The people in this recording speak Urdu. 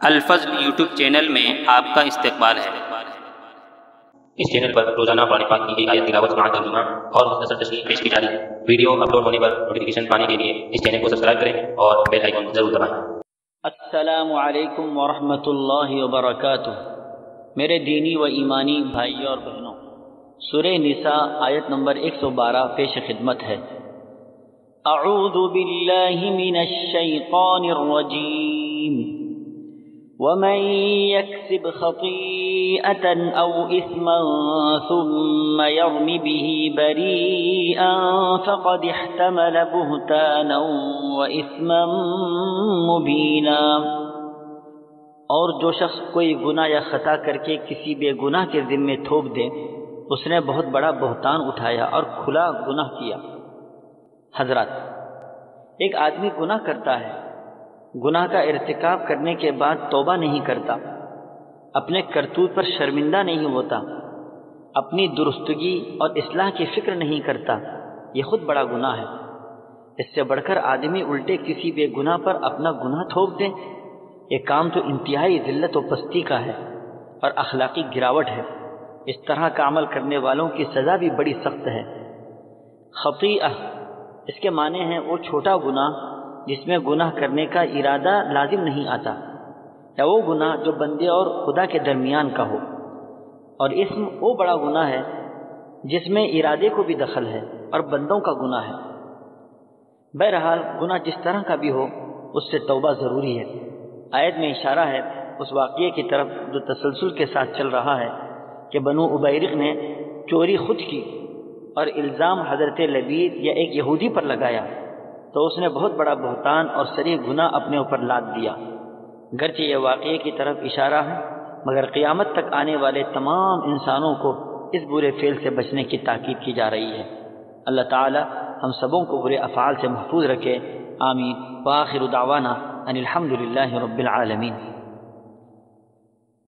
الفضل یوٹیوب چینل میں آپ کا استقبال ہے۔ اس چینل پر روزانہ قرآن پاک کی ایک آیت تلاوت سماعت ترجمہ اور مختصر تشریح پیش کی جا رہی ہے۔ ویڈیو اپلوڈ ہونے پر نوٹیفیکیشن پانے کے لیے اس چینل کو سبسکرائب کریں اور بیل آئیکن ضرور دبائیں۔ السلام علیکم ورحمۃ اللہ وبرکاتہ۔ میرے دینی و ایمانی بھائی اور بہنوں، سورہ نساء آیت نمبر 112 پیش خدمت ہے۔ اعوذ باللہ من الشیطان الرجیم ومن يكسب خطيئة أو إثما ثم يرم به بريئا فقد احتمل بهتانا وإثما مبينا۔ اور جو شخص کوئی گناہ یا خطا کر کے کسی بے گناہ کے ذمے تھوپ دے، اس نے بہت بڑا بہتان اٹھایا اور کھلا گناہ کیا۔ حضرات، ایک آدمی گناہ کرتا ہے، گناہ کا ارتکاب کرنے کے بعد توبہ نہیں کرتا، اپنے کرتوت پر شرمندہ نہیں ہوتا، اپنی درستگی اور اصلاح کی فکر نہیں کرتا، یہ خود بڑا گناہ ہے۔ اس سے بڑھ کر آدمی الٹے کسی بے گناہ پر اپنا گناہ تھوپ دے، یہ کام تو انتہائی ذلت و پستی کا ہے اور اخلاقی گراوٹ ہے۔ اس طرح کا عمل کرنے والوں کی سزا بھی بڑی سخت ہے۔ خطیئہ اس کے معنی ہے وہ چھوٹا گناہ جس میں گناہ کرنے کا ارادہ لازم نہیں آتا، یا وہ گناہ جو بندے اور خدا کے درمیان کا ہو، اور اسم وہ بڑا گناہ ہے جس میں ارادے کو بھی دخل ہے اور بندوں کا گناہ ہے۔ بہرحال گناہ جس طرح کا بھی ہو، اس سے توبہ ضروری ہے۔ آیت میں اشارہ ہے اس واقعے کی طرف جو تسلسل کے ساتھ چل رہا ہے کہ بنو ابیرق نے چوری خود کی اور الزام حضرت لبید یا ایک یہودی پر لگایا، تو اس نے بہت بڑا بہتان اور صریح گناہ اپنے اوپر لاد دیا۔ گرچہ یہ واقعے کی طرف اشارہ ہے، مگر قیامت تک آنے والے تمام انسانوں کو اس برے فعل سے بچنے کی تاکید کی جا رہی ہے۔ اللہ تعالی ہم سبوں کو برے افعال سے محفوظ رکھے، آمین۔ وآخر دعوانا ان الحمد للہ رب العالمین۔